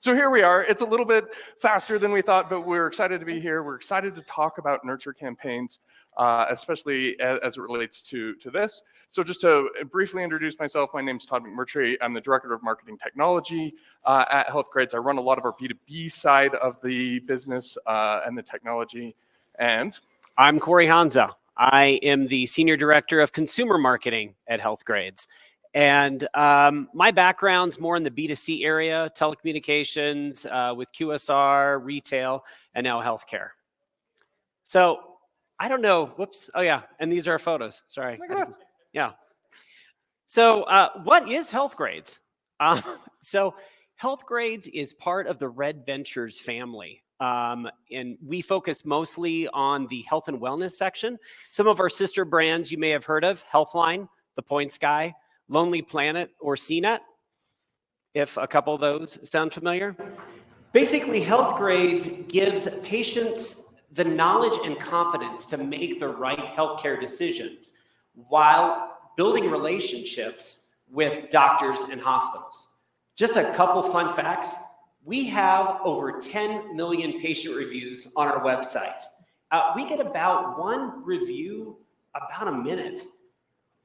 So here we are. It's a little bit faster than we thought, but we're excited to be here. We're excited to talk about nurture campaigns, especially as it relates to this. So just to briefly introduce myself, my name is Todd McMurtry. I'm the Director of Marketing Technology at Healthgrades. I run a lot of our B2B side of the business and the technology. And I'm Correy Honza. I am the Senior Director of Consumer Marketing at Healthgrades. And my background's more in the B2C area, telecommunications, with QSR, retail, and now healthcare. So I don't know, whoops, oh yeah, and these are our photos, sorry. Yeah. So what is Healthgrades? So Healthgrades is part of the Red Ventures family. And we focus mostly on the health and wellness section. Some of our sister brands you may have heard of, Healthline, The Points Guy, Lonely Planet, or CNET, if a couple of those sound familiar. Basically, Healthgrades gives patients the knowledge and confidence to make the right healthcare decisions while building relationships with doctors and hospitals. Just a couple fun facts. We have over 10 million patient reviews on our website. We get about one review about a minute.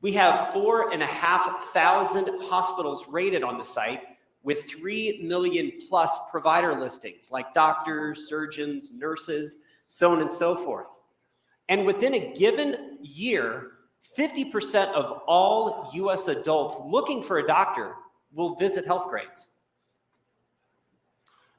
We have 4,500 hospitals rated on the site with 3 million plus provider listings like doctors, surgeons, nurses, so on and so forth. And within a given year, 50% of all US adults looking for a doctor will visit Healthgrades.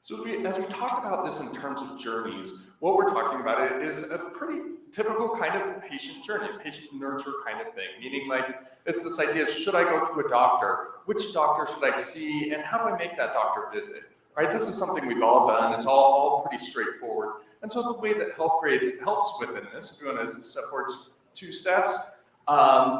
So as we talk about this in terms of journeys, what we're talking about is a pretty typical kind of patient journey, patient nurture kind of thing, meaning like it's this idea of should I go to a doctor, which doctor should I see, and how do I make that doctor visit, right? This is something we've all done. It's all pretty straightforward. And so the way that Healthgrades helps within this, if you want to step forward just 2 steps,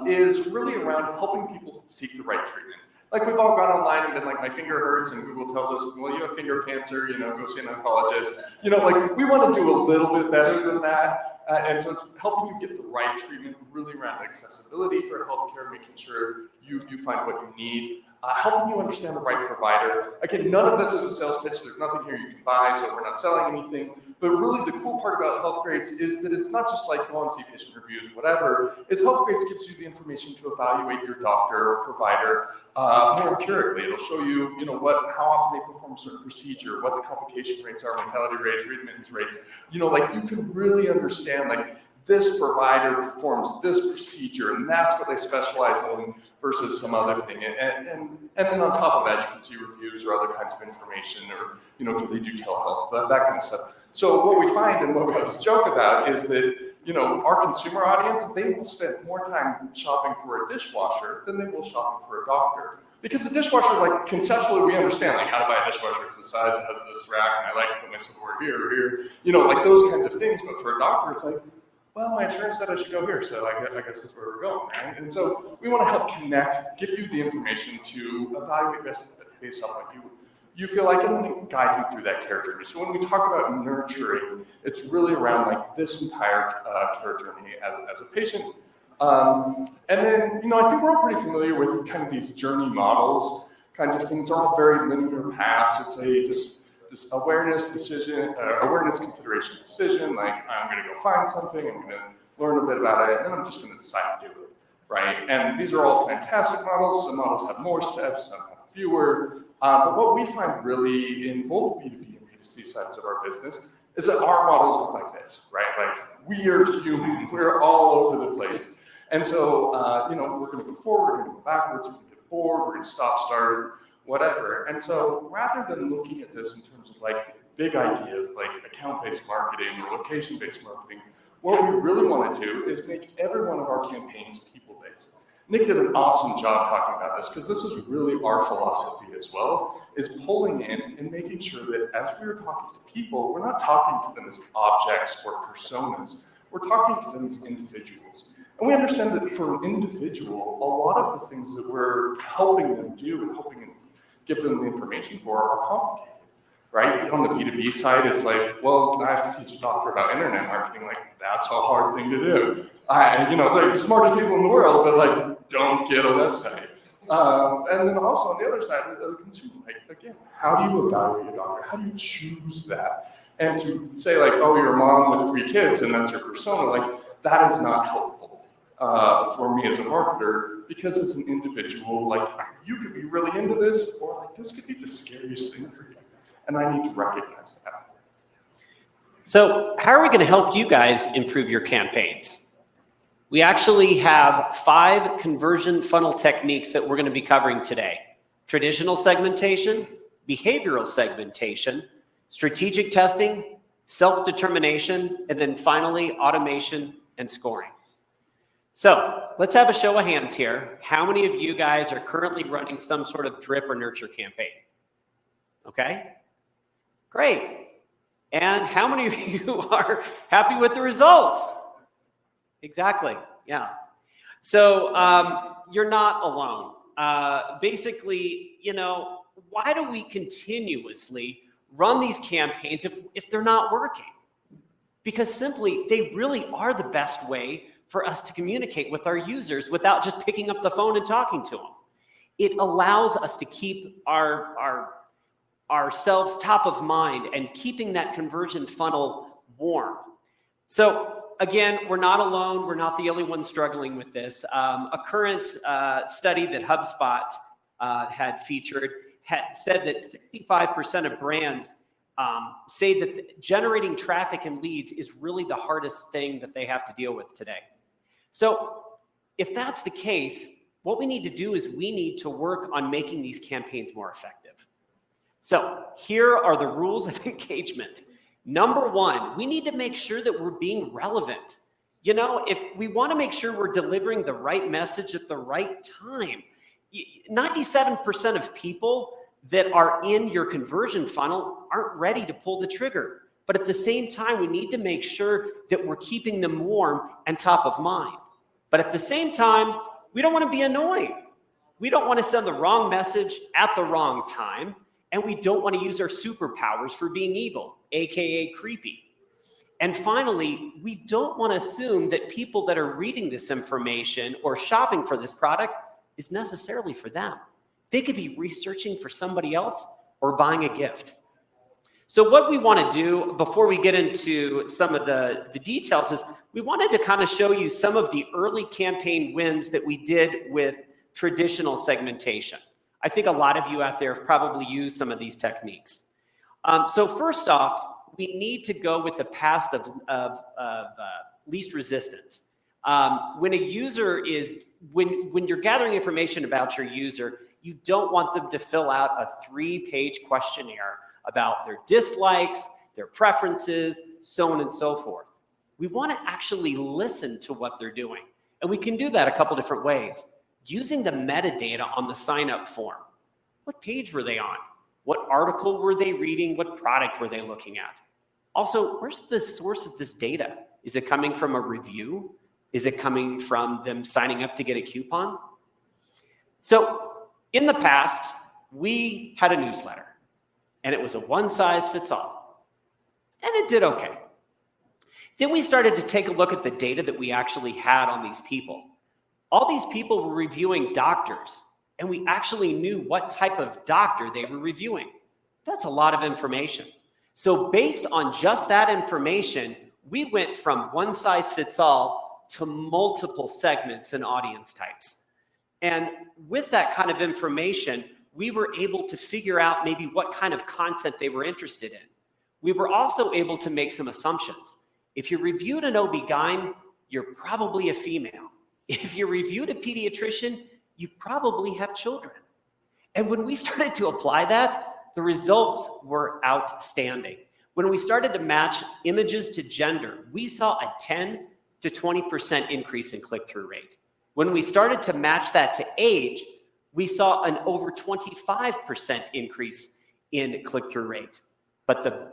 is really around helping people seek the right treatment. Like we've all gone online and been like, my finger hurts, and Google tells us, well, you have finger cancer, go see an oncologist. Like we want to do a little bit better than that. And so it's helping you get the right treatment, really around accessibility for healthcare, making sure you find what you need, helping you understand the right provider. Again, none of this is a sales pitch. There's nothing here you can buy, so we're not selling anything. But really the cool part about Healthgrades is that it's not just like go and see patient reviews, whatever. Is Healthgrades gives you the information to evaluate your doctor or provider more empirically. It'll show you, how often they perform a certain procedure, what the complication rates are, mortality rates, readmittance rates. like you can really understand like this provider performs this procedure, and that's what they specialize in versus some other thing. And then on top of that, you can see reviews or other kinds of information, or do they do telehealth, that kind of stuff. So what we find and what we always joke about is that our consumer audience, they will spend more time shopping for a dishwasher than they will shopping for a doctor. Because the dishwasher, like conceptually, we understand like how to buy a dishwasher. It's the size, it has this rack, and I like to put my silverware here or here, like those kinds of things. But for a doctor, it's like, well, my insurance said I should go here, so I guess that's where we're going, right? And so we want to help connect, give you the information to evaluate based on what you feel like, and then guide you through that care journey. So when we talk about nurturing, it's really around like this entire care journey as a patient. And then, I think we're all pretty familiar with kind of these journey models, kinds of things. They're all very linear paths. It's this awareness, consideration, decision, like I'm going to go find something, I'm going to learn a bit about it, and then I'm just going to decide to do it, right? And these are all fantastic models. Some models have more steps, some have fewer. But what we find really in both B2B and B2C sides of our business is that our models look like this, right? Like we are human, we're all over the place. And so, we're going to go forward, we're going to go backwards, we're going to get bored, we're going to stop, start, whatever. And so rather than looking at this in terms of like big ideas like account-based marketing or location-based marketing, what we really want to do is make every one of our campaigns people-based. Nick did an awesome job talking about this because this is really our philosophy as well, is pulling in and making sure that as we are talking to people, we're not talking to them as objects or personas, we're talking to them as individuals. And we understand that for an individual, a lot of the things that we're helping them do and helping them give them the information for are complicated, right? On the B2B side, it's like, well, I have to teach a doctor about internet marketing. Like, that's a hard thing to do. They're the smartest people in the world, but like, don't get a website. And then also on the other side, the consumer, like, again, how do you evaluate a doctor? How do you choose that? And to say like, oh, you're a mom with 3 kids and that's your persona, like that is not helpful for me as a marketer, because as an individual, like you could be really into this, or like this could be the scariest thing for you. And I need to recognize that. So how are we going to help you guys improve your campaigns? We actually have 5 conversion funnel techniques that we're going to be covering today. Traditional segmentation, behavioral segmentation, strategic testing, self-determination, and then finally automation and scoring. So let's have a show of hands here. How many of you guys are currently running some sort of drip or nurture campaign? Okay, great. And how many of you are happy with the results? Exactly, yeah. So you're not alone. Basically, you know, why do we continuously run these campaigns if they're not working? Because simply, they really are the best way for us to communicate with our users without just picking up the phone and talking to them. It allows us to keep ourselves top of mind and keeping that conversion funnel warm. So again, we're not alone. We're not the only ones struggling with this. A current study that HubSpot had featured had said that 65% of brands say that generating traffic and leads is really the hardest thing that they have to deal with today. So if that's the case, what we need to do is we need to work on making these campaigns more effective. So here are the rules of engagement. Number 1, we need to make sure that we're being relevant. You know, if we want to make sure we're delivering the right message at the right time, 97% of people that are in your conversion funnel aren't ready to pull the trigger. But at the same time, we need to make sure that we're keeping them warm and top of mind. But at the same time, we don't want to be annoying. We don't want to send the wrong message at the wrong time. And we don't want to use our superpowers for being evil, AKA creepy. And finally, we don't want to assume that people that are reading this information or shopping for this product is necessarily for them. They could be researching for somebody else or buying a gift. So what we want to do before we get into some of the details is we wanted to kind of show you some of the early campaign wins that we did with traditional segmentation. I think a lot of you out there have probably used some of these techniques. So first off, we need to go with the path of least resistance. When a user is, when you're gathering information about your user, you don't want them to fill out a 3-page questionnaire about their dislikes, their preferences, so on and so forth. We want to actually listen to what they're doing. And we can do that a couple different ways. Using the metadata on the sign-up form. What page were they on? What article were they reading? What product were they looking at? Also, where's the source of this data? Is it coming from a review? Is it coming from them signing up to get a coupon? So in the past, we had a newsletter, and it was a one-size-fits-all, and it did okay. Then we started to take a look at the data that we actually had on these people. All these people were reviewing doctors, and we actually knew what type of doctor they were reviewing. That's a lot of information. So based on just that information, we went from one size fits all to multiple segments and audience types. And with that kind of information, we were able to figure out maybe what kind of content they were interested in. We were also able to make some assumptions. If you reviewed an OB-GYN, you're probably a female. If you reviewed a pediatrician, you probably have children. And when we started to apply that, the results were outstanding. When we started to match images to gender, we saw a 10 to 20% increase in click-through rate. When we started to match that to age, we saw an over 25% increase in click-through rate. But the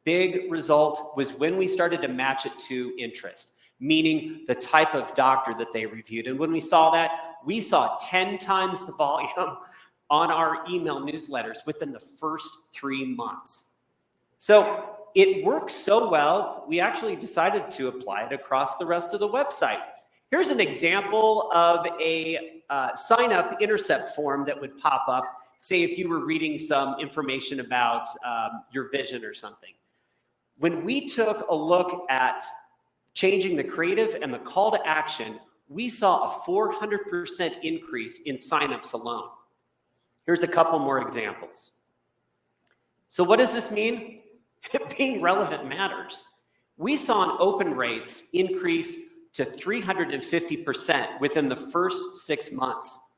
big result was when we started to match it to interest, meaning the type of doctor that they reviewed. And when we saw that, we saw 10 times the volume on our email newsletters within the first 3 months. So it worked so well, we actually decided to apply it across the rest of the website. Here's an example of a sign-up intercept form that would pop up, say if you were reading some information about your vision or something. When we took a look at changing the creative and the call to action, we saw a 400% increase in signups alone. Here's a couple more examples. So what does this mean? Being relevant matters. We saw an open rates increase to 350% within the first 6 months.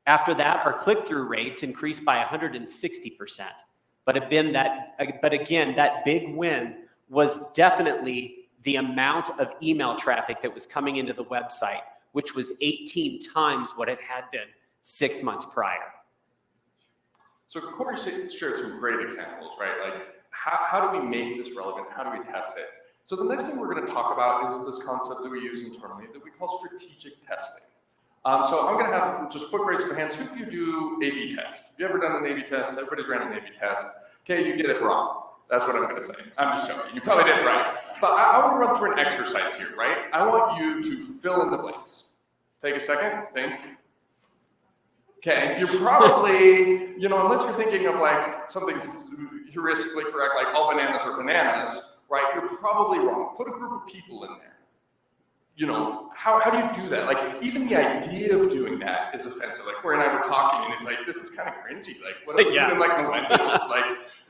After that, our click-through rates increased by 160%. But again, that big win was definitely the amount of email traffic that was coming into the website, which was 18 times what it had been 6 months prior. So Correy shared some great examples, right? Like how do we make this relevant? How do we test it? So the next thing we're going to talk about is this concept that we use internally that we call strategic testing. So I'm going to have just quick raise of hands. Who of you do A/B tests? Have you ever done an A/B test? Everybody's ran an A/B test. Okay, you did it wrong. That's what I'm going to say. I'm just joking. You probably did it right. But I want to run through an exercise here, right? I want you to fill in the blanks. Take a second, think. Okay, you're probably, unless you're thinking of like something's heuristically correct, like all bananas are bananas, right? You're probably wrong. Put a group of people in there. How do you do that? Like, even the idea of doing that is offensive. Like, Correy and I were talking, and it's like, this is kind of cringy. Like, what are we doing, like millennials?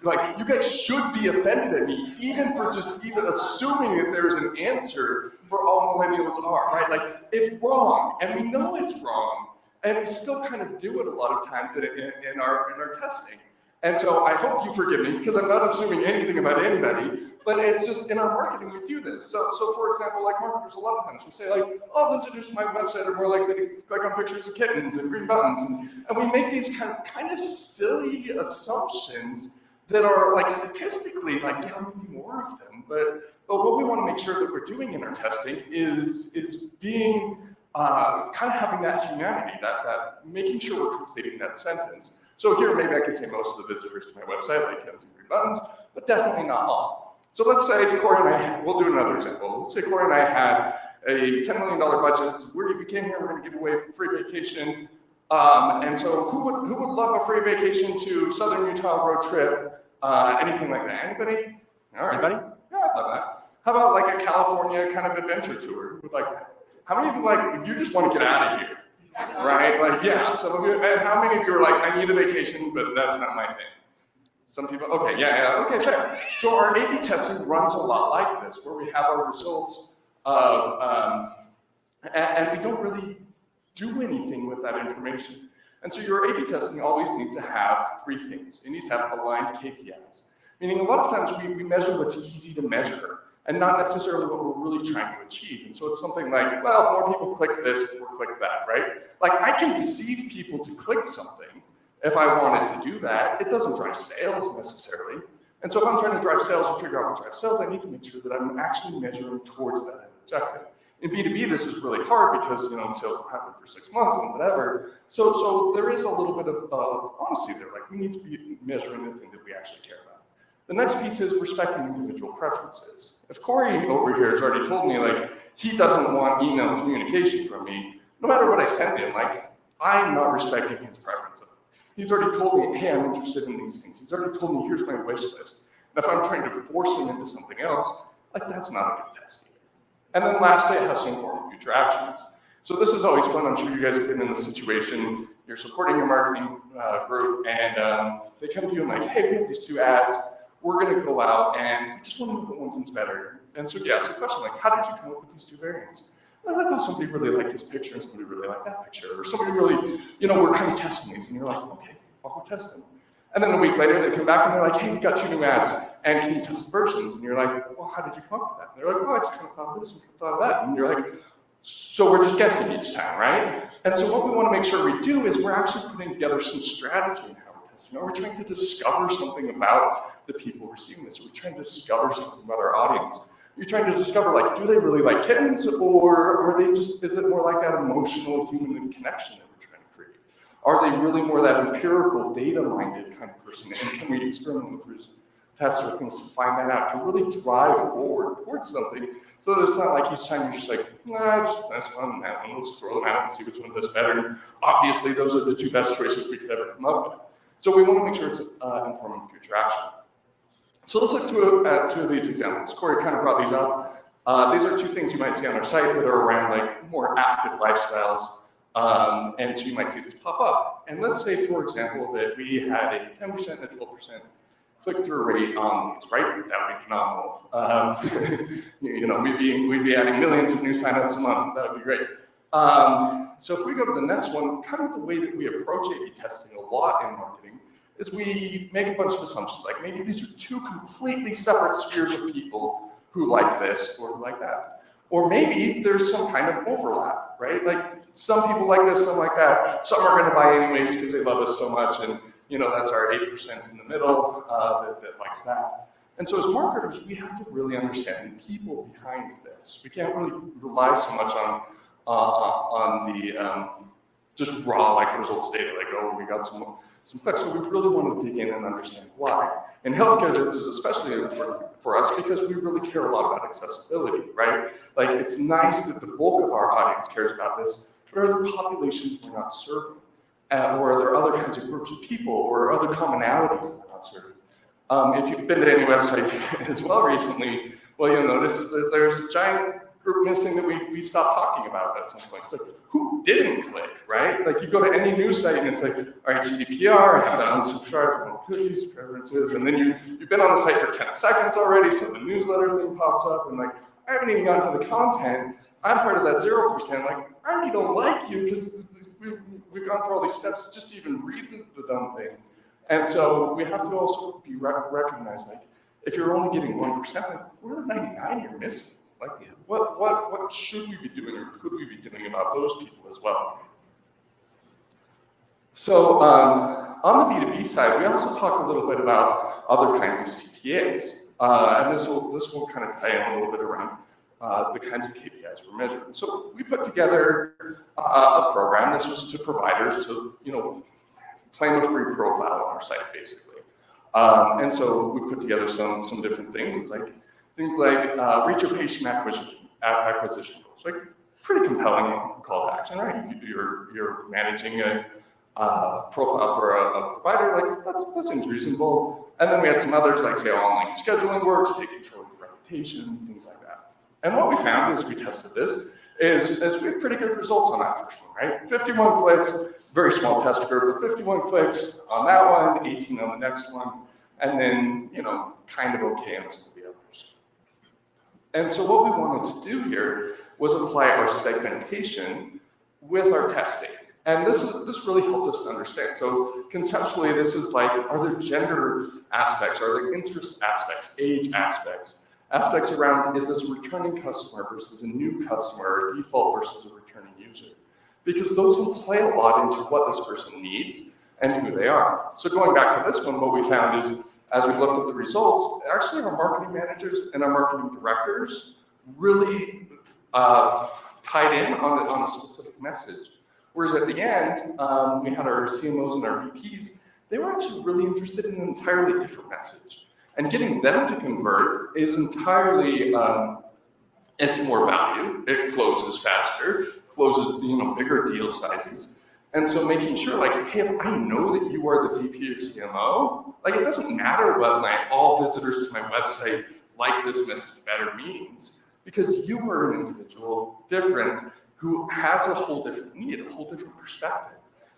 like, you guys should be offended at me, even for just even assuming that there's an answer for all millennials are, right? Like, it's wrong, and we know it's wrong, and we still kind of do it a lot of times in our testing. And so I hope you forgive me, because I'm not assuming anything about anybody, but it's just in our marketing we do this. So for example, like marketers, a lot of times we say like, oh, visitors to my website are more likely to click on pictures of kittens and green buttons. And we make these kind of silly assumptions that are like statistically like, yeah, we need more of them. But what we want to make sure that we're doing in our testing is being kind of having that humanity, that making sure we're completing that sentence. So here, maybe I could say most of the visitors to my website, like kittens and green buttons, but definitely not all. So let's say Correy and I, we'll do another example. Let's say Correy and I had a $10 million budget. We came here, we're going to give away a free vacation. And so who would love a free vacation to Southern Utah road trip? Anything like that? Anybody? All right. Anybody? Yeah, I love that. How about like a California kind of adventure tour? Would like that? How many of you like, you just want to get out of here? Right? Like, yeah, some of you, and how many of you are like, I need a vacation, but that's not my thing? Some people, okay, yeah, okay, fair. So our A/B testing runs a lot like this, where we have our results of, and we don't really do anything with that information. And so your A/B testing always needs to have three things. It needs to have aligned KPIs, meaning a lot of times we measure what's easy to measure, and not necessarily what we're really trying to achieve. And so it's something like, well, more people click this or click that, right? Like I can deceive people to click something if I wanted to do that. It doesn't drive sales necessarily. And so if I'm trying to drive sales or figure out what drives sales, I need to make sure that I'm actually measuring towards that objective. In B2B, this is really hard because sales will happen for 6 months and whatever. So there is a little bit of honesty there. Like we need to be measuring the thing that we actually care about. The next piece is respecting individual preferences. If Correy over here has already told me like he doesn't want email communication from me, no matter what I send him, like I'm not respecting his preference. He's already told me, hey, I'm interested in these things. He's already told me, here's my wish list. And if I'm trying to force him into something else, like that's not a good test either. And then lastly, it has to inform future actions. So this is always fun. I'm sure you guys have been in this situation. You're supporting your marketing group, and they come to you and like, hey, we have these 2 ads. We're going to go out and we just want to know what one's better. And so you ask the question, like, how did you come up with these 2 variants? And I'm like, oh, somebody really liked this picture and somebody really liked that picture. Or somebody really, we're kind of testing these. And you're like, okay, I'll go test them. And then a week later, they come back and they're like, hey, we got 2 new ads. And can you test the versions? And you're like, well, how did you come up with that? And they're like, well, I just kind of thought of this and thought of that. And you're like, so we're just guessing each time, right? And so what we want to make sure we do is we're actually putting together some strategy in how we're testing. We're trying to discover something about the people receiving this. We're trying to discover something about our audience. You're trying to discover, like, do they really like kittens, or are they just, is it more like that emotional human connection that we're trying to create? Are they really more that empirical, data-minded kind of person? And can we experiment with tests or things to find that out, to really drive forward towards something, so that it's not like each time you're just like, just this one and that one, let's throw them out and see which one does better. And obviously, those are the two best choices we could ever come up with. So we want to make sure it's informing future action. So let's look at two of these examples. Corey kind of brought these up. These are two things you might see on our site that are around like more active lifestyles. And so you might see this pop up. And let's say, for example, that we had a 10% and a 12% click-through rate on these, right? That would be phenomenal. You know, we'd be adding millions of new signups a month. That would be great. So if we go to the next one, kind of the way that we approach A/B testing a lot in marketing is we make a bunch of assumptions. Like maybe these are two completely separate spheres of people who like this or who like that. Or maybe there's some kind of overlap, right? Like some people like this, some like that. Some are going to buy anyways because they love us so much, and you know that's our 8% in the middle that likes that. And so as marketers, we have to really understand the people behind this. We can't really rely so much on the just raw like results data, like oh we got some clicks. So we really want to dig in and understand why. In healthcare, this is especially important for us because we really care a lot about accessibility, right? Like it's nice that the bulk of our audience cares about this, but are there populations we're not serving? Or are there other kinds of groups of people or other commonalities that we're not serving? If you've been to any website as well recently, what you'll notice is that there's a giant group missing that we stopped talking about at some point. It's like, who didn't click, right? Like you go to any news site and it's like, all right, GDPR, I have to unsubscribe from cookies, preferences, and then you've been on the site for 10 seconds already, so the newsletter thing pops up, and like, I haven't even gotten to the content. I'm part of that 0%. Like, I already don't like you because we've gone through all these steps just to even read the dumb thing. And so we have to also be recognized, like, if you're only getting 1%, like, where are the 99 you're missing? Like, what should we be doing or could we be doing about those people as well? So on the B2B side, we also talk a little bit about other kinds of CTAs. And this will kind of tie in a little bit around the kinds of KPIs we're measuring. So we put together a program. This was to providers to, you know, claim a free profile on our site, basically. And so we put together some different things. It's like things like reach your patient acquisition goals. Like pretty compelling call to action, right? You're managing a profile for a provider. Like that seems reasonable. And then we had some others like say online scheduling works, take control of your reputation, things like that. And what we found as we tested this is we had pretty good results on that first one, right? 51 clicks, very small test group, but 51 clicks on that one, 18 on the next one, and then, you know, kind of okay on some of the others. And so what we wanted to do here was apply our segmentation with our testing. And this really helped us to understand. So conceptually, this is like, are there gender aspects? Are there interest aspects, age aspects? Aspects around, is this a returning customer versus a new customer, or default versus a returning user? Because those can play a lot into what this person needs and who they are. So going back to this one, what we found is, as we looked at the results, actually our marketing managers and our marketing directors really tied in on a specific message. Whereas at the end, we had our CMOs and our VPs, they were actually really interested in an entirely different message. And getting them to convert is entirely, it's more value. It closes faster, closes, you know, bigger deal sizes. And so making sure, like, hey, if I know that you are the VP or CMO, like, it doesn't matter what all visitors to my website like this message better means, because you are an individual different who has a whole different need, a whole different perspective.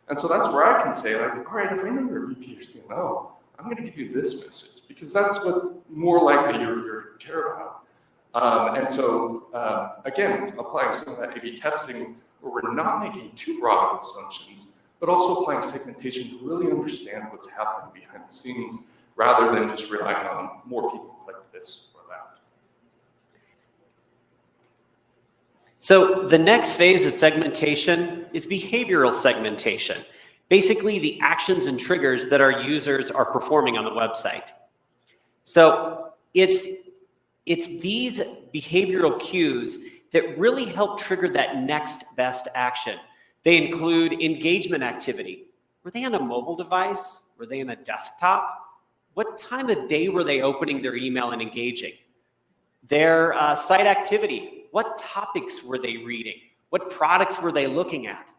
And so that's where I can say, like, all right, if I know you're a VP or CMO, I'm going to give you this message because that's what more likely you're care about. And so, again, applying some of that A/B testing where we're not making too broad of assumptions, but also applying segmentation to really understand what's happening behind the scenes rather than just relying on more people click this or that. So the next phase of segmentation is behavioral segmentation. Basically, the actions and triggers that our users are performing on the website. So it's these behavioral cues that really help trigger that next best action. They include engagement activity. Were they on a mobile device? Were they on a desktop? What time of day were they opening their email and engaging? Their site activity. What topics were they reading? What products were they looking at?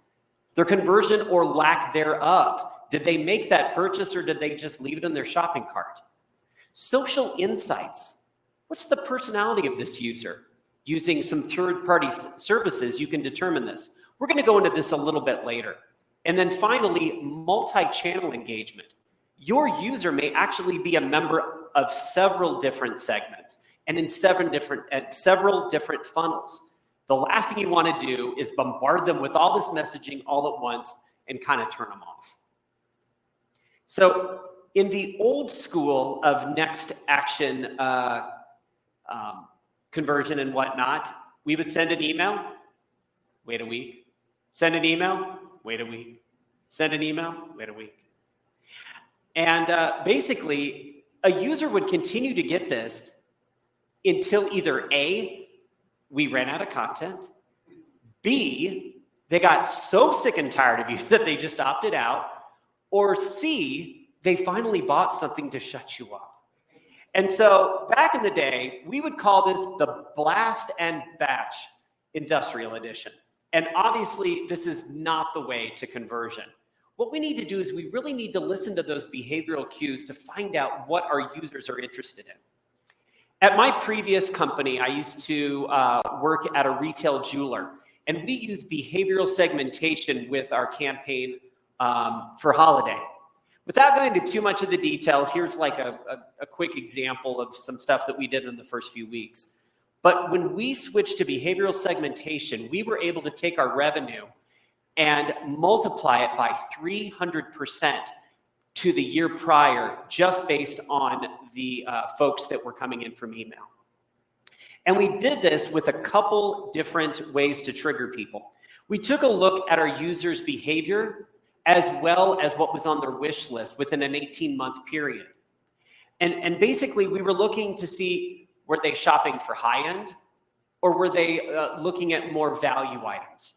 Their conversion or lack thereof. Did they make that purchase or did they just leave it in their shopping cart? Social insights. What's the personality of this user? Using some third-party services, you can determine this. We're going to go into this a little bit later. And then finally, multi-channel engagement. Your user may actually be a member of several different segments and in several different funnels. The last thing you want to do is bombard them with all this messaging all at once and kind of turn them off. So in the old school of next action conversion and whatnot, we would send an email, wait a week, send an email, wait a week, send an email, wait a week. And basically, a user would continue to get this until either A, we ran out of content, B, they got so sick and tired of you that they just opted out, or C, they finally bought something to shut you up. And so back in the day, we would call this the blast and batch industrial edition. And obviously, this is not the way to conversion. What we need to do is we really need to listen to those behavioral cues to find out what our users are interested in. At my previous company, I used to work at a retail jeweler, and we used behavioral segmentation with our campaign for holiday. Without going into too much of the details, here's like a quick example of some stuff that we did in the first few weeks. But when we switched to behavioral segmentation, we were able to take our revenue and multiply it by 300% to the year prior, just based on the folks that were coming in from email. And we did this with a couple different ways to trigger people. We took a look at our users' behavior as well as what was on their wish list within an 18-month period. And basically, we were looking to see, were they shopping for high-end, or were they looking at more value items?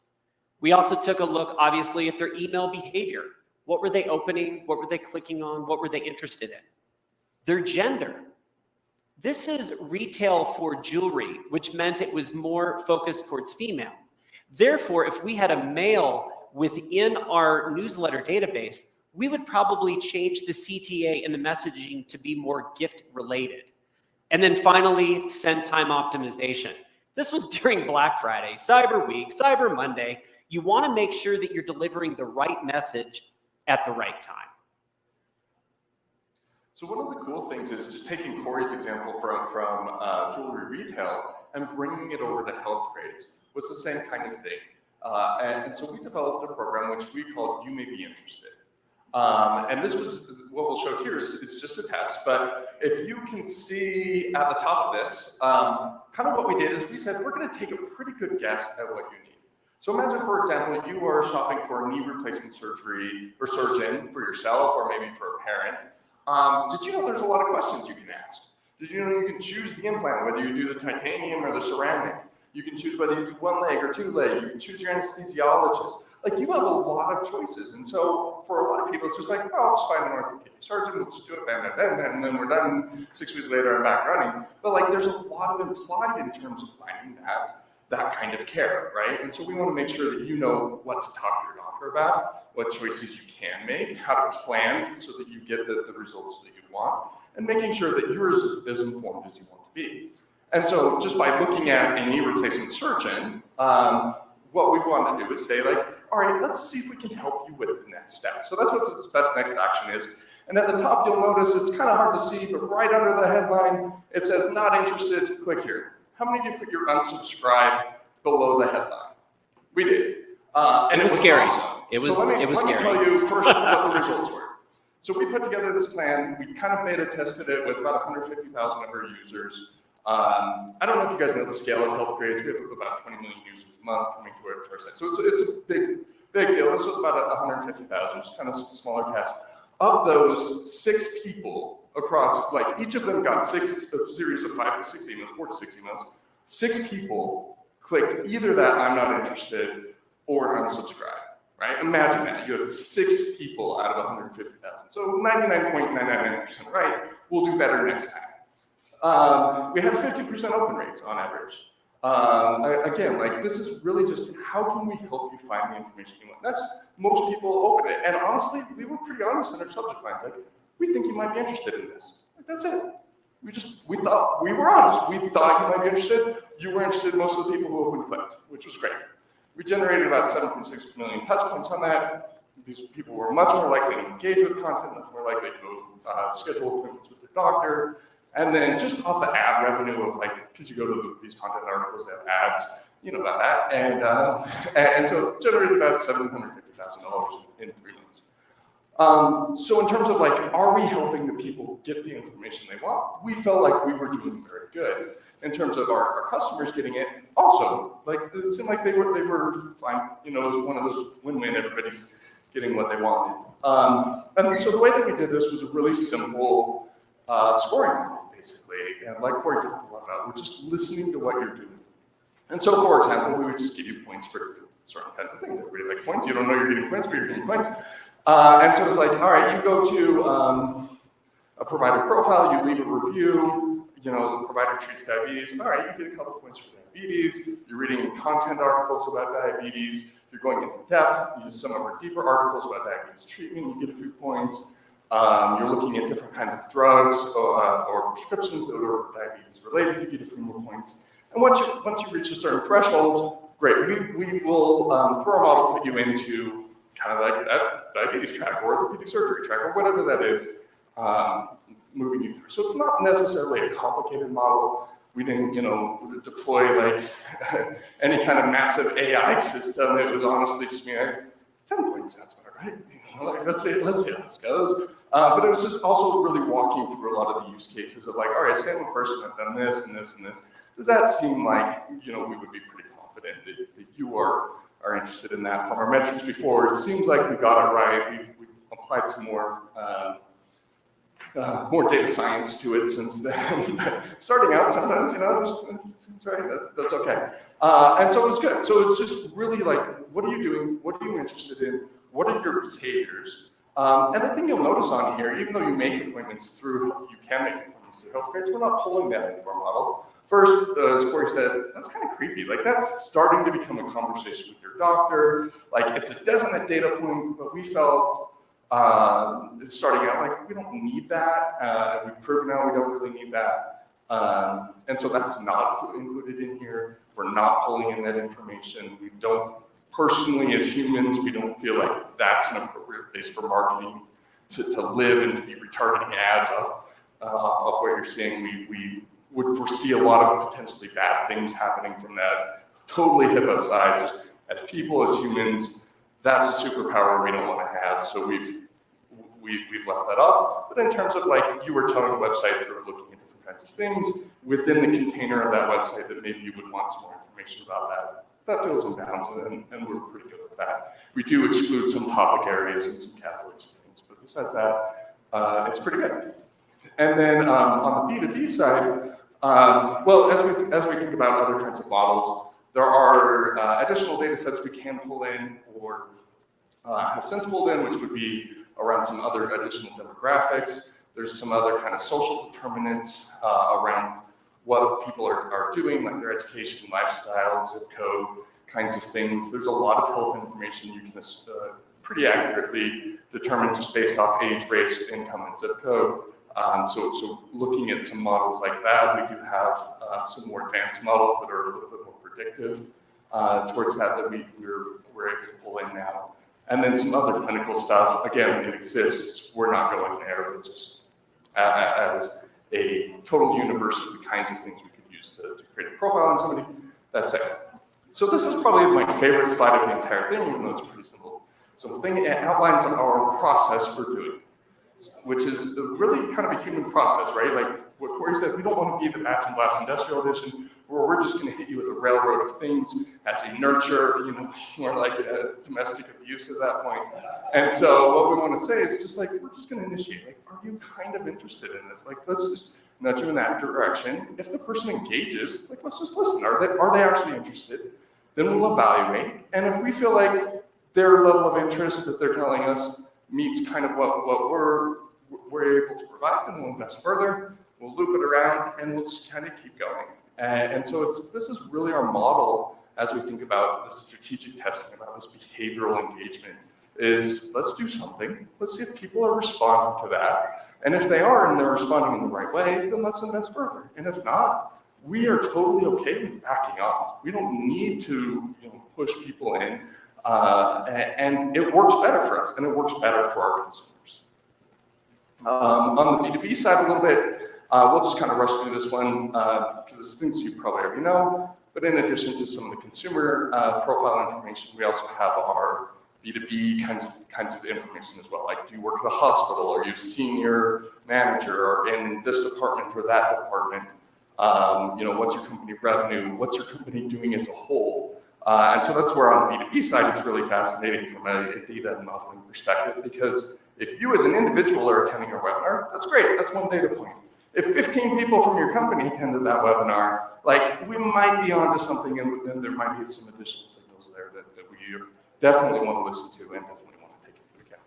We also took a look, obviously, at their email behavior. What were they opening? What were they clicking on? What were they interested in? Their gender. This is retail for jewelry, which meant it was more focused towards female. Therefore, if we had a male within our newsletter database, we would probably change the CTA and the messaging to be more gift related. And then finally, send time optimization. This was during Black Friday, Cyber Week, Cyber Monday. You want to make sure that you're delivering the right message at the right time. So one of the cool things is just taking Correy's example from jewelry retail and bringing it over to Healthgrades was the same kind of thing. And so we developed a program which we called You May Be Interested. And this was, what we'll show here is just a test, but if you can see at the top of this, kind of what we did is we said, we're gonna take a pretty good guess at what you need. So imagine, for example, you are shopping for a knee replacement surgery or surgeon for yourself or maybe for a parent. Did you know there's a lot of questions you can ask? Did you know you can choose the implant, whether you do the titanium or the ceramic? You can choose whether you do one leg or two leg. You can choose your anesthesiologist. Like, you have a lot of choices. And so for a lot of people, it's just like, oh, I'll just find an orthopedic surgeon. We'll just do it, bam, bam, bam, bam, and then we're done. 6 weeks later, I'm back running. But like, there's a lot of implied in terms of finding that kind of care, right? And so we want to make sure that you know what to talk to your doctor about, what choices you can make, how to plan so that you get the results that you want, and making sure that you're as informed as you want to be. And so just by looking at a knee replacement surgeon, what we want to do is say, like, all right, let's see if we can help you with the next step. So that's what this best next action is. And at the top, you'll notice it's kind of hard to see, but right under the headline, it says not interested, click here. How many of you put your unsubscribe below the headline? We did. And it was scary. Awesome. It was scary. Let me tell you first what the results were. So we put together this plan. We kind of beta tested it with about 150,000 of our users. I don't know if you guys know the scale of Healthgrades. We have about 20 million users a month coming to our site. So it's a big deal. This was about 150,000, just kind of a smaller test. Of those, 6 people across, like, each of them got a series of 5 to 6 emails, 4 to 6 emails. 6 people clicked either that I'm not interested or unsubscribe, right? Imagine that. You have 6 people out of 150,000. So 99.999% right. We'll do better next time. We had 50% open rates on average. Again, like this is really just how can we help you find the information you want. That's most people open it, and honestly, we were pretty honest in our subject lines. Like, we think you might be interested in this. Like, that's it. We thought we were honest. We thought you might be interested. You were interested. Most of the people who opened clicked, which was great. We generated about 7.6 million touch points on that. These people were much more likely to engage with content, much more likely to schedule appointments with their doctor. And then just off the ad revenue of like, because you go to these content articles that have ads, you know about that. And so it generated about $750,000 in 3 months. So in terms of like, are we helping the people get the information they want? We felt like we were doing very good. In terms of our customers getting it, also, like it seemed like they were fine. You know, it was one of those win-win, everybody's getting what they wanted. And so the way that we did this was a really simple scoring model, basically. And like Correy talked a lot about, we're just listening to what you're doing. And so, for example, we would just give you points for certain kinds of things. Everybody likes points. You don't know you're getting points, but you're getting points. And so it's like, all right, you go to a provider profile, you leave a review, you know, the provider treats diabetes. All right, you get a couple points for diabetes. You're reading content articles about diabetes. You're going into depth. You do some of our deeper articles about diabetes treatment. You get a few points. You're looking at different kinds of drugs or prescriptions that are diabetes related. You get a few more points. And once you reach a certain threshold, great. We will, through our model, put you into kind of like that diabetes track or orthopedic surgery track or whatever that is, moving you through. So it's not necessarily a complicated model. We didn't, you know, deploy like any kind of massive AI system. It was honestly just me, 10 points sounds about right. You know, like, let's see how this goes. But it was just also really walking through a lot of the use cases of like, all right, say one person have done this and this and this. Does that seem like, you know, we would be pretty confident that you are interested in that? From our metrics before, it seems like we got it right. We've applied some more data science to it since then. Starting out, sometimes, you know, it seems right. That's okay. And so it was good. So it's just really like, what are you doing? What are you interested in? What are your behaviors? And the thing you'll notice on here, even though you make appointments through, you can make appointments through Healthgrades, we're not pulling that into our model. First, as Correy said, that's kind of creepy. Like that's starting to become a conversation with your doctor. Like it's a definite data point, but we felt starting out like we don't need that. We've proven out we don't really need that. And so that's not included in here. We're not pulling in that information. We don't, personally as humans, we don't feel like that's an appropriate place for marketing to live and to be retargeting ads of what you're seeing. We would foresee a lot of potentially bad things happening from that. Totally HIPAA aside, just as people, as humans, that's a superpower we don't want to have. So we've left that off. But in terms of like you were telling the website through looking at different kinds of things within the container of that website that maybe you would want some more information about that fills and bounds, and we're pretty good with that. We do exclude some topic areas and some categories of things, but besides that, it's pretty good. And then on the B2B side, well, as we think about other kinds of models, there are additional data sets we can pull in or have since pulled in, which would be around some other additional demographics. There's some other kind of social determinants around what people are doing, like their education, lifestyle, zip code, kinds of things. There's a lot of health information you can pretty accurately determine just based off age, race, income, and zip code. So looking at some models like that, we do have some more advanced models that are a little bit more predictive towards that we're able to pull in now. And then some other clinical stuff, again, it exists. We're not going there, but just as a total universe of the kinds of things we could use to create a profile on somebody, that's it. So this is probably my favorite slide of the entire thing, even though it's pretty simple. So the thing, it outlines our process for doing it, which is really kind of a human process, right? Like what Correy said, we don't want to be the Bats and Blast Industrial Edition, where we're just going to hit you with a railroad of things as a nurture, you know, more like a domestic abuse at that point. And so what we want to say is just like, we're just going to initiate, like, are you kind of interested in this? Like, let's just nudge you in that direction. If the person engages, like, let's just listen. Are they actually interested? Then we'll evaluate. And if we feel like their level of interest that they're telling us meets kind of what we're able to provide, then we'll invest further. We'll loop it around, and we'll just kind of keep going. And so this is really our model as we think about this strategic testing, about this behavioral engagement, is let's do something. Let's see if people are responding to that. And if they are and they're responding in the right way, then let's invest further. And if not, we are totally okay with backing off. We don't need to push people in. And it works better for us, and it works better for our consumers. On the B2B side a little bit, we'll just kind of rush through this one because it's things you probably already know. But in addition to some of the consumer profile information, we also have our B2B kinds of information as well. Like, do you work at a hospital? Are you a senior manager? Or in this department or that department? What's your company revenue? What's your company doing as a whole? And so that's where on the B2B side, it's really fascinating from a data and modeling perspective, because if you as an individual are attending a webinar, that's great. That's one data point. If 15 people from your company attended that webinar, like, we might be onto something, and there might be some additional signals there that we definitely want to listen to and definitely want to take into account.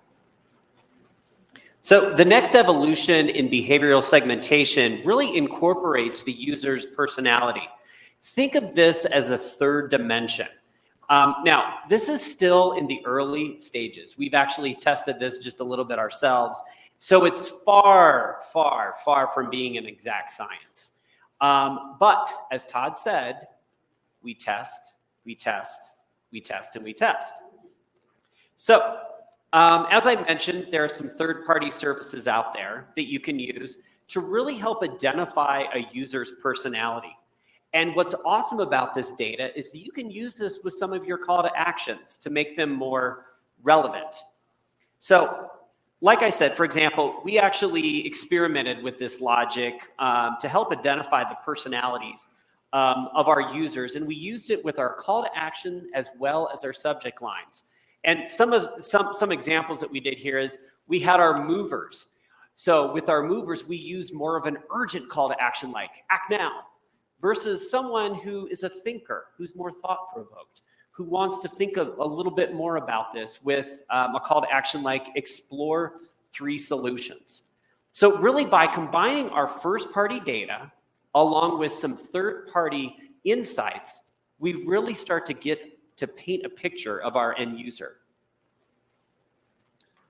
So the next evolution in behavioral segmentation really incorporates the user's personality. Think of this as a third dimension. Now, this is still in the early stages. We've actually tested this just a little bit ourselves. So it's far, far, far from being an exact science. But as Todd said, we test, we test, we test, and we test. So as I mentioned, there are some third-party services out there that you can use to really help identify a user's personality. And what's awesome about this data is that you can use this with some of your call to actions to make them more relevant. So, like I said, for example, we actually experimented with this logic to help identify the personalities of our users, and we used it with our call to action as well as our subject lines. And some examples that we did here is we had our movers. So with our movers, we used more of an urgent call to action, like act now, versus someone who is a thinker, who's more thought-provoked, who wants to think a little bit more about this with a call to action like explore 3 solutions. So really, by combining our first-party data along with some third-party insights, we really start to get to paint a picture of our end user.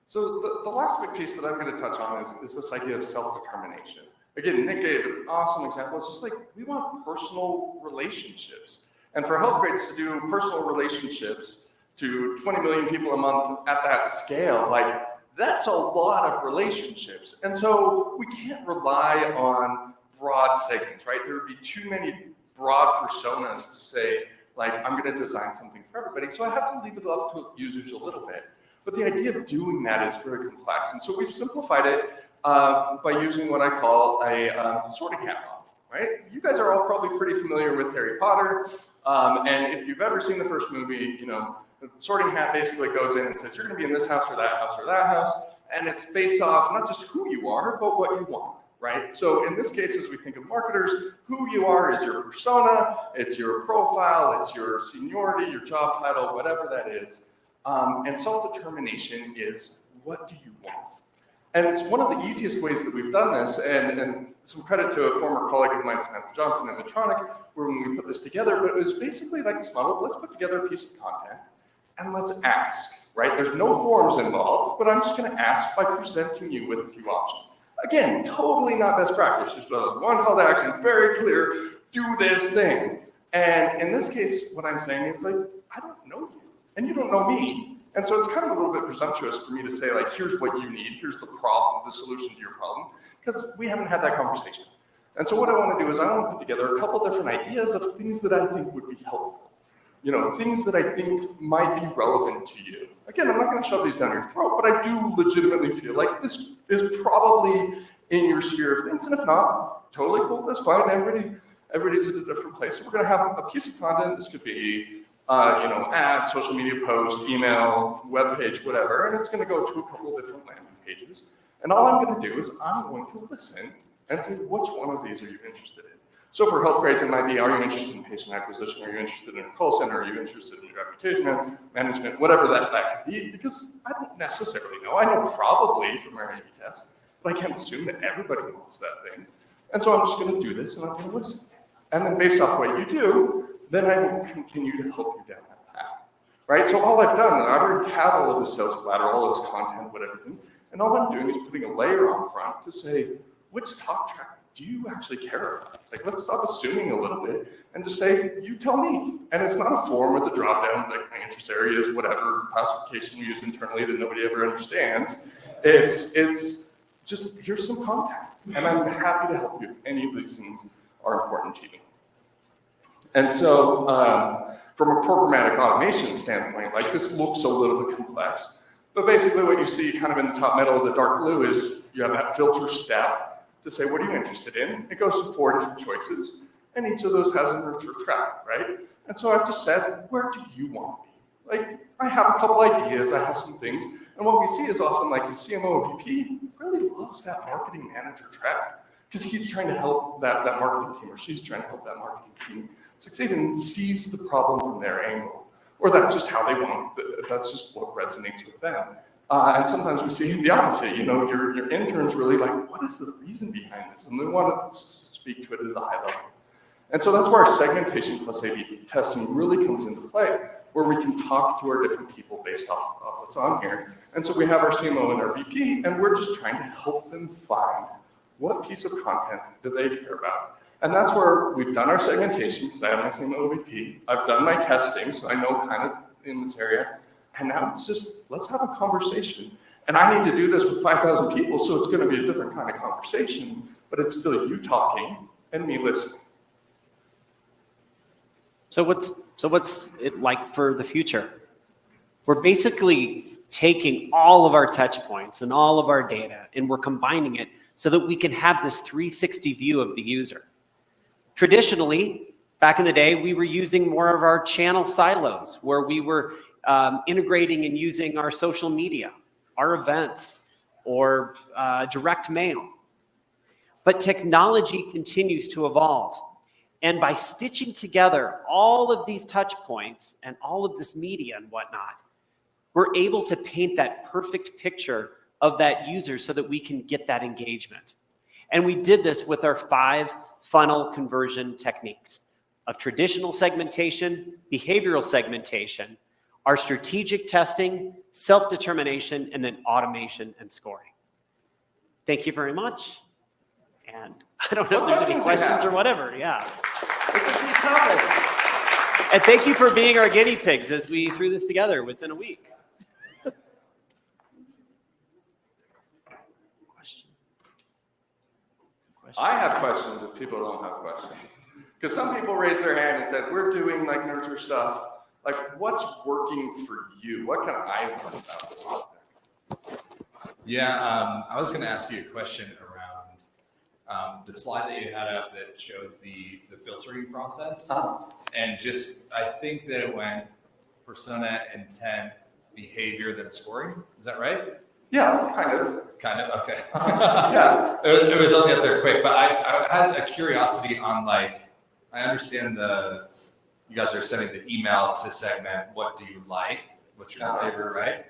So the last big piece that I'm going to touch on is this idea of self-determination. Again, Nick gave an awesome example. It's just like, we want personal relationships. And for Healthgrades to do personal relationships to 20 million people a month at that scale, like, that's a lot of relationships. And so we can't rely on broad segments, right? There would be too many broad personas to say, like, I'm going to design something for everybody. So I have to leave it up to users a little bit. But the idea of doing that is very complex. And so we've simplified it by using what I call a sorting hat model, right? You guys are all probably pretty familiar with Harry Potter. And if you've ever seen the first movie, the sorting hat basically goes in and says, you're going to be in this house or that house or that house. And it's based off not just who you are, but what you want, right? So in this case, as we think of marketers, who you are is your persona, it's your profile, it's your seniority, your job title, whatever that is. And self-determination is, what do you want? And it's one of the easiest ways that we've done this, and some credit to a former colleague of mine, Samantha Johnson at Medtronic, when we put this together, but it was basically like this model: let's put together a piece of content, and let's ask, right? There's no forms involved, but I'm just gonna ask by presenting you with a few options. Again, totally not best practice, just one call to action, very clear, do this thing. And in this case, what I'm saying is, like, I don't know you, and you don't know me. And so it's kind of a little bit presumptuous for me to say, like, here's what you need, here's the problem, the solution to your problem, because we haven't had that conversation. And so what I want to do is I want to put together a couple different ideas of things that I think would be helpful. Things that I think might be relevant to you. Again, I'm not going to shove these down your throat, but I do legitimately feel like this is probably in your sphere of things. And if not, totally cool, that's fine. Everybody's at a different place. So we're going to have a piece of content. This could be ad, social media post, email, web page, whatever, and it's going to go to a couple of different landing pages. And all I'm going to do is I'm going to listen and say, which one of these are you interested in? So for Healthgrades, it might be, are you interested in patient acquisition? Are you interested in a call center? Are you interested in reputation management? Whatever that could be, because I don't necessarily know. I know probably from our A/B test, but I can't assume that everybody wants that thing. And so I'm just going to do this, and I'm going to listen. And then based off what you do, then I will continue to help you down that path, right? So all I've done, I already have all of the sales collateral, all this content, whatever, and all I'm doing is putting a layer on front to say, which talk track do you actually care about? Like, let's stop assuming a little bit and just say, you tell me. And it's not a form with a drop down, like my interest areas, whatever classification we use internally that nobody ever understands. It's just, here's some content. And I'm happy to help you if any of these things are important to you. And so from a programmatic automation standpoint, like this looks a little bit complex, but basically what you see kind of in the top middle of the dark blue is you have that filter step to say, what are you interested in? It goes to 4 different choices, and each of those has a nurture track, right? And so I've just said, where do you want to be? Like, I have a couple ideas, I have some things, and what we see is often like the CMO or VP really loves that marketing manager track, because he's trying to help that marketing team, or she's trying to help that marketing team succeed and sees the problem from their angle. Or that's just how they want, that's just what resonates with them. And sometimes we see the opposite, you know, your interns really like, what is the reason behind this? And they want to speak to it at a high level. And so that's where our segmentation plus A/B testing really comes into play, where we can talk to our different people based off of what's on here. And so we have our CMO and our VP, and we're just trying to help them find what piece of content do they care about. And that's where we've done our segmentation, because I have my CMO VP. I've done my testing, so I know kind of in this area. And now it's just, let's have a conversation. And I need to do this with 5,000 people, so it's going to be a different kind of conversation, but it's still you talking and me listening. So what's it like for the future? We're basically taking all of our touch points and all of our data, and we're combining it so that we can have this 360 view of the user. Traditionally, back in the day, we were using more of our channel silos, where we were integrating and using our social media, our events, or direct mail. But technology continues to evolve. And by stitching together all of these touch points and all of this media and whatnot, we're able to paint that perfect picture of that user so that we can get that engagement. And we did this with our 5 funnel conversion techniques of traditional segmentation, behavioral segmentation, our strategic testing, self-determination, and then automation and scoring. Thank you very much. And I don't know if there's any questions or whatever. Yeah. It's a deep topic. And thank you for being our guinea pigs as we threw this together within a week. Question. I have questions if people don't have questions. Because some people raise their hand and said, we're doing like nurture stuff. Like, what's working for you? What can I learn about this topic? Yeah, I was going to ask you a question around the slide that you had up that showed the filtering process. And just, I think that it went persona, intent, behavior, then scoring. Is that right? Yeah, kind of. Kind of, okay. Yeah. It was only up there quick, but I had a curiosity on, like, I understand you guys are sending the email to segment what do you like, what's your flavor, right?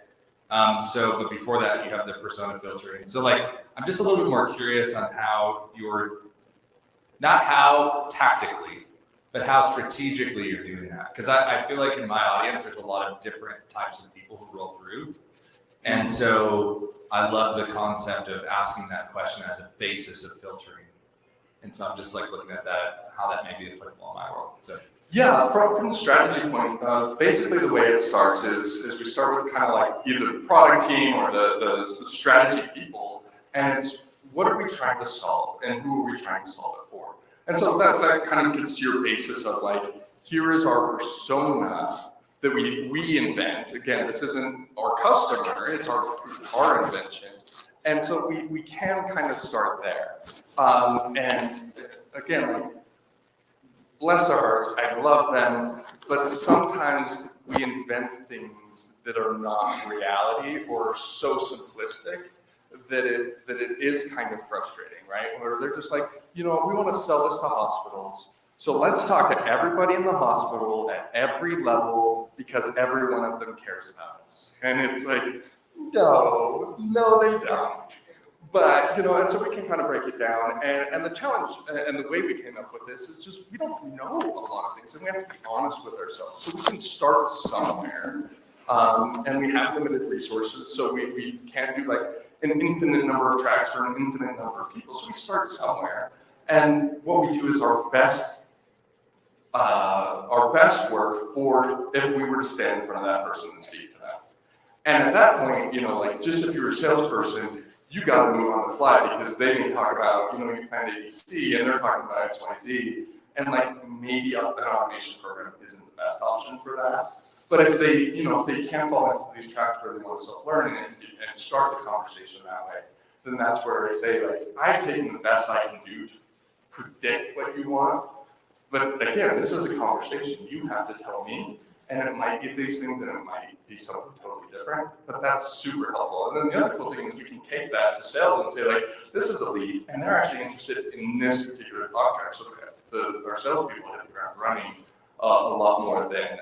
But before that, you have the persona filtering. So, like, I'm just a little bit more curious on how not how tactically, but how strategically you're doing that. Because I feel like in my audience, there's a lot of different types of people who roll through. And so I love the concept of asking that question as a basis of filtering. And so I'm just like looking at that, how that may be applicable in my world. So. Yeah, from the strategy point, basically the way it starts is we start with kind of like either the product team or the strategy people, and it's what are we trying to solve and who are we trying to solve it for? And so that kind of gets to your basis of like, here is our persona that we invent. Again, this isn't our customer, it's our invention. And so we can kind of start there. And again, bless our hearts, I love them, but sometimes we invent things that are not reality or so simplistic that it is kind of frustrating, right? Where they're just like, you know, we want to sell this to hospitals, so let's talk to everybody in the hospital at every level because every one of them cares about us. And it's like, no, they don't. But, and so we can kind of break it down. And the challenge and the way we came up with this is just we don't know a lot of things, and we have to be honest with ourselves. So we can start somewhere, and we have limited resources, so we can't do like an infinite number of tracks for an infinite number of people. So we start somewhere, and what we do is our best work for if we were to stand in front of that person and speak to them. And at that point, like just if you're a salesperson, you got to move on the fly because they may talk about, you plan ABC and they're talking about X, Y, Z, and like maybe an automation program isn't the best option for that. But if they, if they can't fall into these tracks where they want to self-learn and start the conversation that way, then that's where I say, like, I've taken the best I can do to predict what you want. But again, this is a conversation. You have to tell me, and it might be these things and it might be something totally different, but that's super helpful. And then the other cool thing is we can take that to sales and say, like, this is a lead, and they're actually interested in this particular contract. So our salespeople hit the ground running a lot more than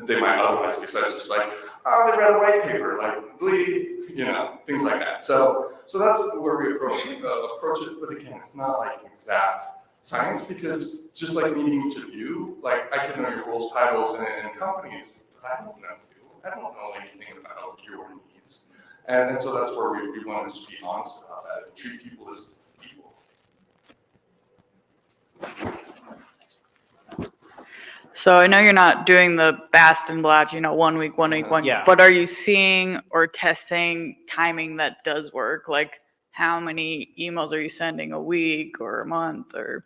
they might otherwise, besides just like, oh, they read a white paper, like bleed, things like that. So that's where we approach it. But again, it's not like exact science, because just like meeting each of you, like I can know your roles, titles, and companies, but I don't know you. I don't know anything about your needs. And so that's where we want to just be honest about that and treat people as people. So I know you're not doing the Bast and Blatch, 1 week, Yeah. but are you seeing or testing timing that does work? Like how many emails are you sending a week or a month, or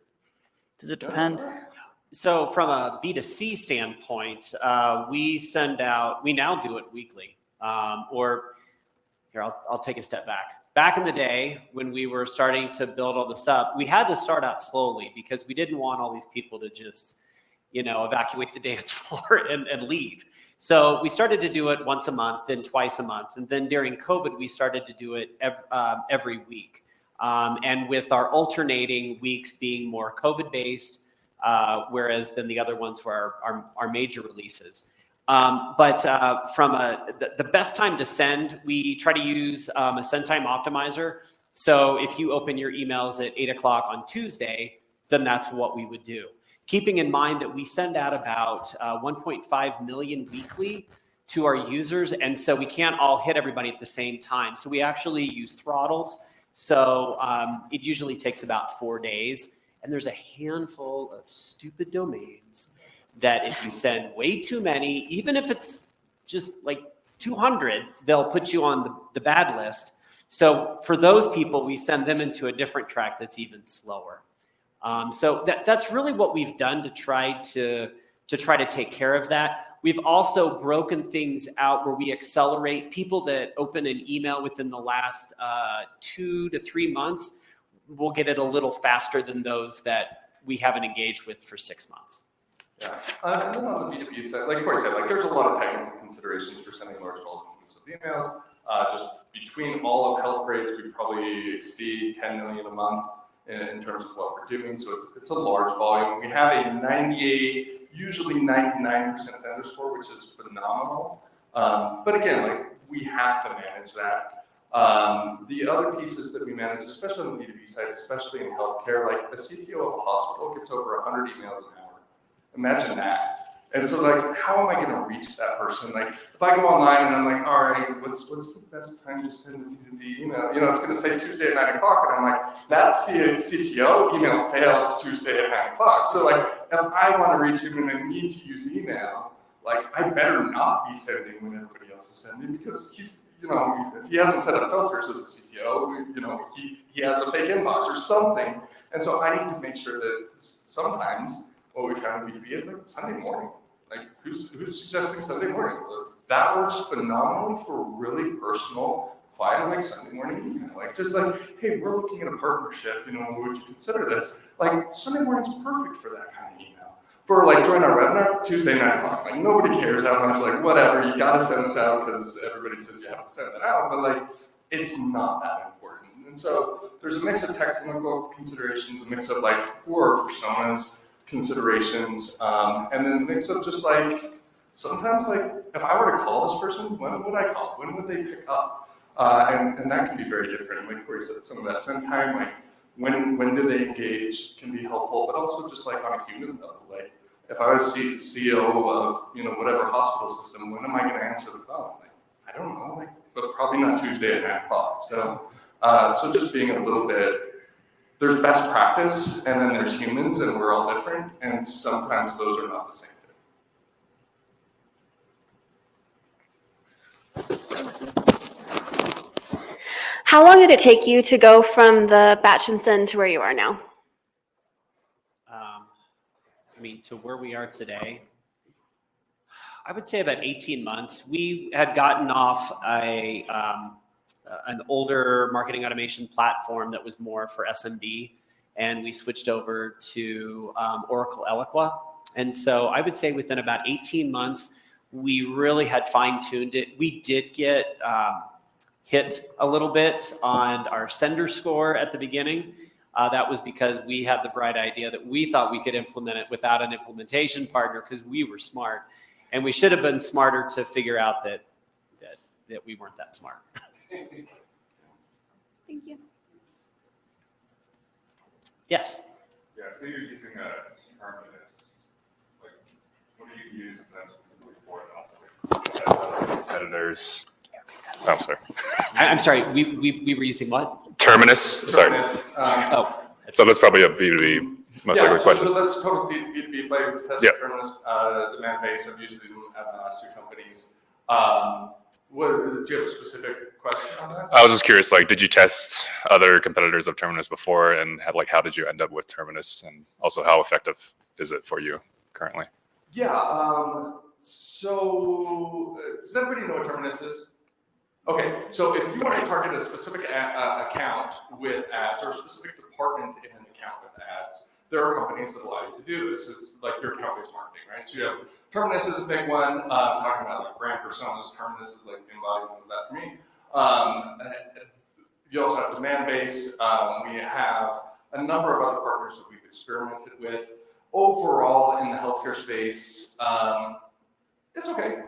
does it depend? So from a B2C standpoint, we now do it weekly. I'll take a step back. Back in the day when we were starting to build all this up, we had to start out slowly because we didn't want all these people to just, evacuate the dance floor and leave. So we started to do it once a month, then twice a month. And then during COVID, we started to do it every week. And with our alternating weeks being more COVID-based, whereas then the other ones were our major releases. But from the best time to send, we try to use a send time optimizer. So if you open your emails at 8 o'clock on Tuesday, then that's what we would do. Keeping in mind that we send out about 1.5 million weekly to our users, and so we can't all hit everybody at the same time. So we actually use throttles. So it usually takes about 4 days, and there's a handful of stupid domains that if you send way too many, even if it's just like 200, they'll put you on the bad list. So for those people, we send them into a different track that's even slower. So that's really what we've done to try to take care of that. We've also broken things out where we accelerate people that open an email within the last 2 to 3 months. We'll get it a little faster than those that we haven't engaged with for 6 months. Yeah, and then on the B2B side, like Corey said, like there's a lot of technical considerations for sending large volumes of emails. Just between all of Healthgrades, we probably exceed 10 million a month in terms of what we're doing. So it's a large volume. We have a 98, usually 99% sender score, which is phenomenal. But again, like we have to manage that. The other pieces that we manage, especially on the B2B side, especially in healthcare, like a CTO of a hospital gets over 100 emails an hour. Imagine that. And so like, how am I going to reach that person? Like, if I go online and I'm like, all right, what's the best time to send the email? It's going to say Tuesday at 9 o'clock. And I'm like, that CTO email fails Tuesday at 9 o'clock. So like, if I want to reach him and I need to use email, like, I better not be sending when everybody else is sending, because he's, if he hasn't set up filters as a CTO, he has a fake inbox or something. And so I need to make sure that sometimes what we found in B2B is like Sunday morning. Like, who's suggesting Sunday morning? That works phenomenally for really personal, quiet, like Sunday morning email. Like, just like, hey, we're looking at a partnership, would you consider this? Like, Sunday morning's perfect for that kind of email. For like, join our webinar, Tuesday, 9 o'clock. Like, nobody cares how much, like, whatever, you gotta send this out because everybody says you have to send it out, but like, it's not that important. And so there's a mix of technical considerations, a mix of like, who are personas, considerations, and then mix up just like, sometimes like, if I were to call this person, when would I call? When would they pick up? And that can be very different. Like Correy said, some of that send time, like when do they engage can be helpful, but also just like on a human level. Like if I was CEO of whatever hospital system, when am I going to answer the phone? Like, I don't know, like, but probably not Tuesday at 9 o'clock. So just being a little bit, there's best practice, and then there's humans, and we're all different, and sometimes those are not the same thing. How long did it take you to go from the batch and send to where you are now? To where we are today, I would say about 18 months. We had gotten off an older marketing automation platform that was more for SMB, and we switched over to Oracle Eloqua. And so I would say within about 18 months, we really had fine-tuned it. We did get hit a little bit on our sender score at the beginning. That was because we had the bright idea that we thought we could implement it without an implementation partner because we were smart. And we should have been smarter to figure out that we weren't that smart. Thank you. Yes. Yeah, so you're using a terminus. Like, what do you use that specifically for? And also, competitors. Oh, sorry. I'm sorry. We were using what? Terminus. Sorry. So that's probably a B2B most likely question. So that's total B2B play. We've tested terminus, demand base. I've used it at my last 2 companies. Do you have a specific question on that? I was just curious, like, did you test other competitors of Terminus before, and how did you end up with Terminus, and also how effective is it for you currently? Yeah. So does everybody know what Terminus is? Okay. So if you want to target a specific account with ads or a specific department in an account with ads, there are companies that allow you to do this. It's like your account-based marketing, right? So you have Terminus is a big one. Talking about like brand personas, Terminus is like the embodiment of that for me. You also have demand base. We have a number of other partners that we've experimented with. Overall, in the healthcare space, it's okay.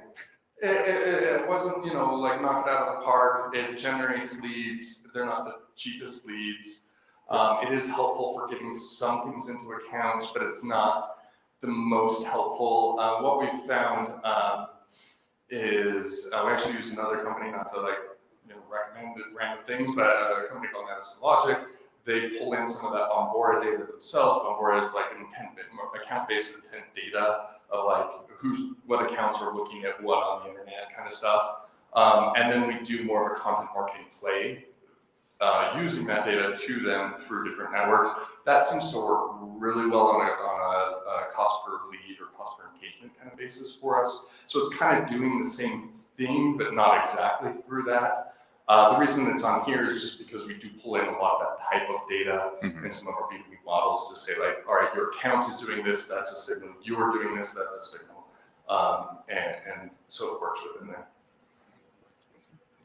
It wasn't, like knocked out of the park. It generates leads. They're not the cheapest leads. It is helpful for getting some things into accounts, but it's not the most helpful. What we've found is we actually use another company, not to recommend random things, but a company called Medicine Logic. They pull in some of that Bombora data themselves. Bombora is like account-based intent data of like what accounts are looking at what on the internet kind of stuff. And then we do more of a content marketing play using that data to them through different networks. That seems to work really well on a cost per lead or cost per engagement kind of basis for us. So it's kind of doing the same thing, but not exactly through that. The reason it's on here is just because we do pull in a lot of that type of data in some of our B2B models to say like, all right, your account is doing this, that's a signal. You're doing this, that's a signal. And so it works within there.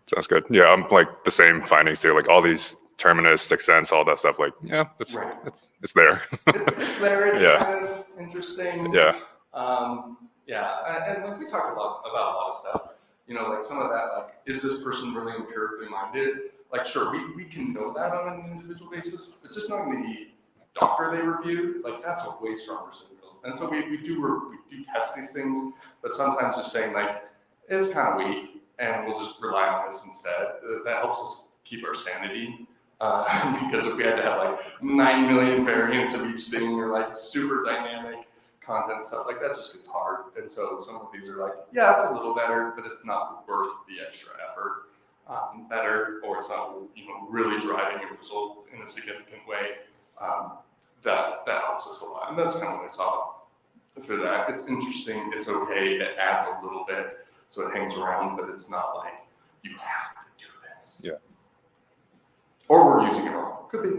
Sounds good. Yeah, I'm like the same findings here. Like all these Terminus, 6 Sense, all that stuff. Like, yeah, it's there. It's there. It's kind of interesting. Yeah. And like we talked about a lot of stuff. Like some of that, like, is this person really empirically minded? Like, sure, we can know that on an individual basis. It's just knowing the doctor they reviewed, like that's a way stronger signal. And so we do test these things, but sometimes just saying like, it's kind of weak and we'll just rely on this instead. That helps us keep our sanity. Because if we had to have like 9 million variants of each thing or like super dynamic content, stuff like that just gets hard. And so some of these are like, yeah, it's a little better, but it's not worth the extra effort. Better, or it's not really driving a result in a significant way. That helps us a lot. And that's kind of what I saw for that. It's interesting, it's okay, it adds a little bit, so it hangs around, but it's not like you have to do this. Yeah. Or we're using it wrong. Could be.